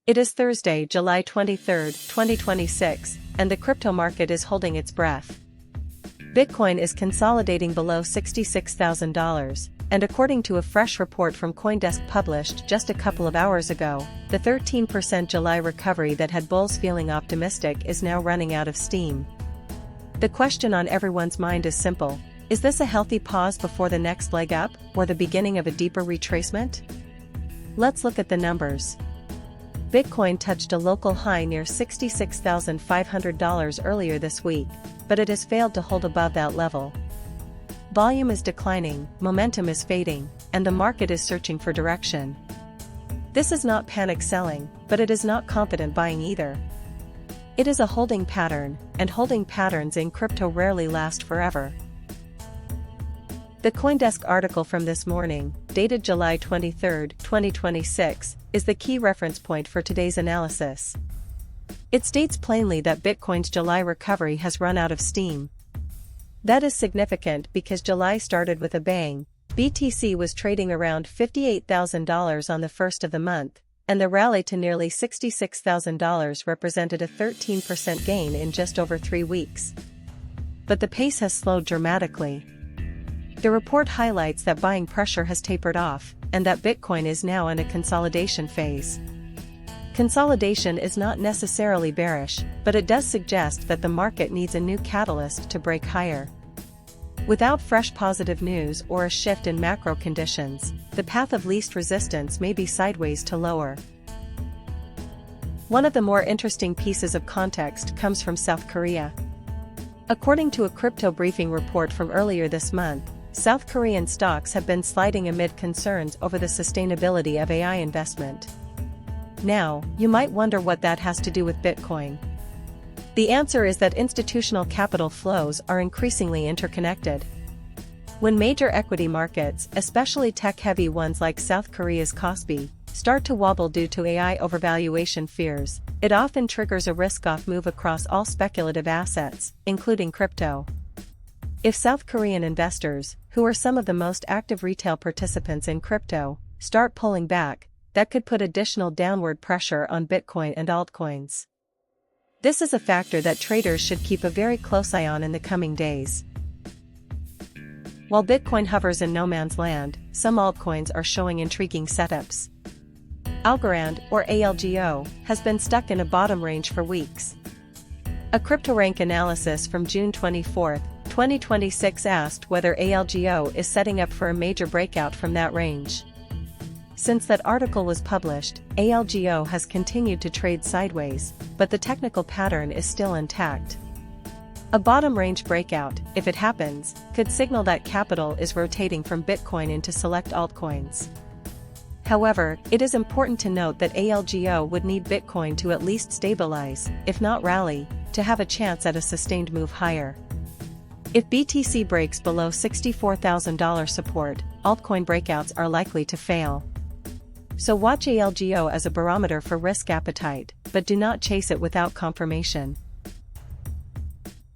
It is Thursday, July 23, 2026, and the crypto market is holding its breath. Bitcoin is consolidating below $66,000, and according to a fresh report from CoinDesk published just a couple of hours ago, the 13% July recovery that had bulls feeling optimistic is now running out of steam. The question on everyone's mind is simple: is this a healthy pause before the next leg up, or the beginning of a deeper retracement? Let's look at the numbers. Bitcoin touched a local high near $66,500 earlier this week, but it has failed to hold above that level. Volume is declining, momentum is fading, and the market is searching for direction. This is not panic selling, but it is not confident buying either. It is a holding pattern, and holding patterns in crypto rarely last forever. The CoinDesk article from this morning, dated July 23, 2026, is the key reference point for today's analysis. It states plainly that Bitcoin's July recovery has run out of steam. That is significant because July started with a bang. BTC was trading around $58,000 on the first of the month, and the rally to nearly $66,000 represented a 13% gain in just over 3 weeks. But the pace has slowed dramatically. The report highlights that buying pressure has tapered off, and that Bitcoin is now in a consolidation phase. Consolidation is not necessarily bearish, but it does suggest that the market needs a new catalyst to break higher. Without fresh positive news or a shift in macro conditions, the path of least resistance may be sideways to lower. One of the more interesting pieces of context comes from South Korea. According to a crypto briefing report from earlier this month, South Korean stocks have been sliding amid concerns over the sustainability of AI investment. Now, you might wonder what that has to do with Bitcoin. The answer is that institutional capital flows are increasingly interconnected. When major equity markets, especially tech-heavy ones like South Korea's Kospi, start to wobble due to AI overvaluation fears, it often triggers a risk-off move across all speculative assets, including crypto. If South Korean investors, who are some of the most active retail participants in crypto, start pulling back, that could put additional downward pressure on Bitcoin and altcoins. This is a factor that traders should keep a very close eye on in the coming days. While Bitcoin hovers in no man's land, some altcoins are showing intriguing setups. Algorand, or ALGO, has been stuck in a bottom range for weeks. A CryptoRank analysis from June 24, 2026 asked whether ALGO is setting up for a major breakout from that range. Since that article was published, ALGO has continued to trade sideways, but the technical pattern is still intact. A bottom range breakout, if it happens, could signal that capital is rotating from Bitcoin into select altcoins. However, it is important to note that ALGO would need Bitcoin to at least stabilize, if not rally, to have a chance at a sustained move higher. If BTC breaks below $64,000 support, altcoin breakouts are likely to fail. So watch ALGO as a barometer for risk appetite, but do not chase it without confirmation.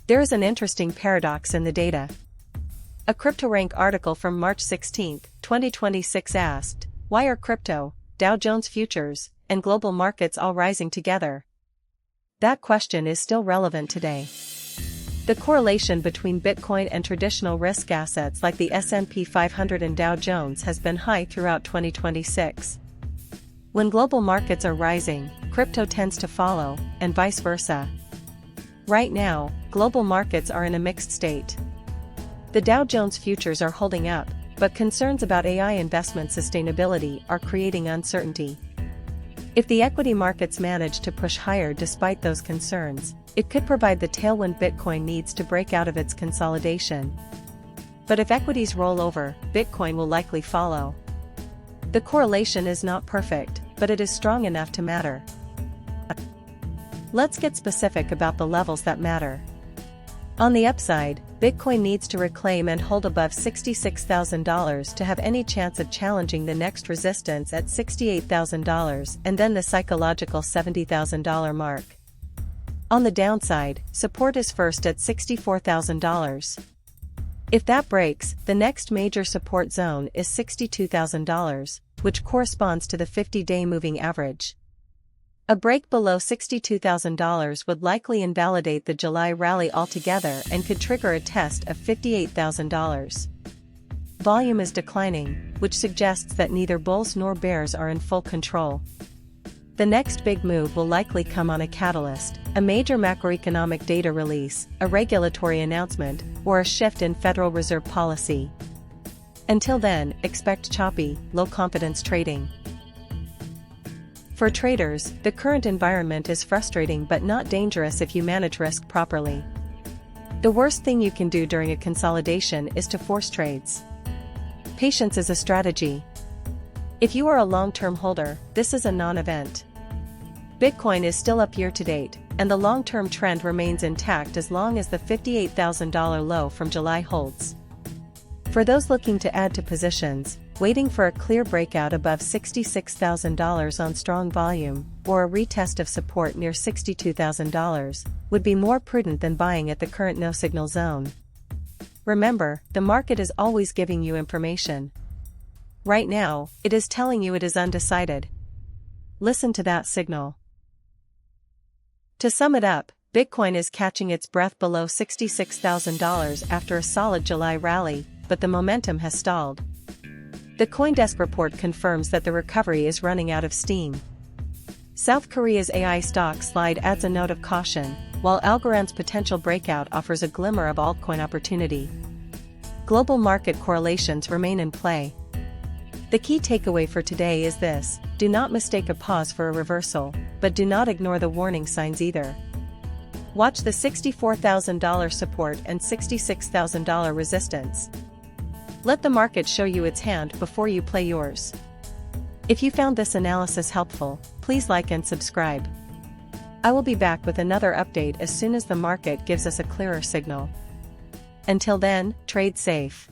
There is an interesting paradox in the data. A CryptoRank article from March 16, 2026 asked, why are crypto, Dow Jones futures, and global markets all rising together? That question is still relevant today. The correlation between Bitcoin and traditional risk assets like the S&P 500 and Dow Jones has been high throughout 2026. When global markets are rising, crypto tends to follow, and vice versa. Right now, global markets are in a mixed state. The Dow Jones futures are holding up, but concerns about AI investment sustainability are creating uncertainty. If the equity markets manage to push higher despite those concerns, it could provide the tailwind Bitcoin needs to break out of its consolidation. But if equities roll over, Bitcoin will likely follow. The correlation is not perfect, but it is strong enough to matter. Let's get specific about the levels that matter. On the upside, Bitcoin needs to reclaim and hold above $66,000 to have any chance of challenging the next resistance at $68,000 and then the psychological $70,000 mark. On the downside, support is first at $64,000. If that breaks, the next major support zone is $62,000, which corresponds to the 50-day moving average. A break below $62,000 would likely invalidate the July rally altogether and could trigger a test of $58,000. Volume is declining, which suggests that neither bulls nor bears are in full control. The next big move will likely come on a catalyst, a major macroeconomic data release, a regulatory announcement, or a shift in Federal Reserve policy. Until then, expect choppy, low-confidence trading. For traders, the current environment is frustrating but not dangerous if you manage risk properly. The worst thing you can do during a consolidation is to force trades. Patience is a strategy. If you are a long-term holder, this is a non-event. Bitcoin is still up year-to-date, and the long-term trend remains intact as long as the $58,000 low from July holds. For those looking to add to positions, waiting for a clear breakout above $66,000 on strong volume, or a retest of support near $62,000, would be more prudent than buying at the current no-signal zone. Remember, the market is always giving you information. Right now, it is telling you it is undecided. Listen to that signal. To sum it up, Bitcoin is catching its breath below $66,000 after a solid July rally, but the momentum has stalled. The CoinDesk report confirms that the recovery is running out of steam. South Korea's AI stock slide adds a note of caution, while Algorand's potential breakout offers a glimmer of altcoin opportunity. Global market correlations remain in play. The key takeaway for today is this: do not mistake a pause for a reversal, but do not ignore the warning signs either. Watch the $64,000 support and $66,000 resistance. Let the market show you its hand before you play yours. If you found this analysis helpful, please like and subscribe. I will be back with another update as soon as the market gives us a clearer signal. Until then, trade safe.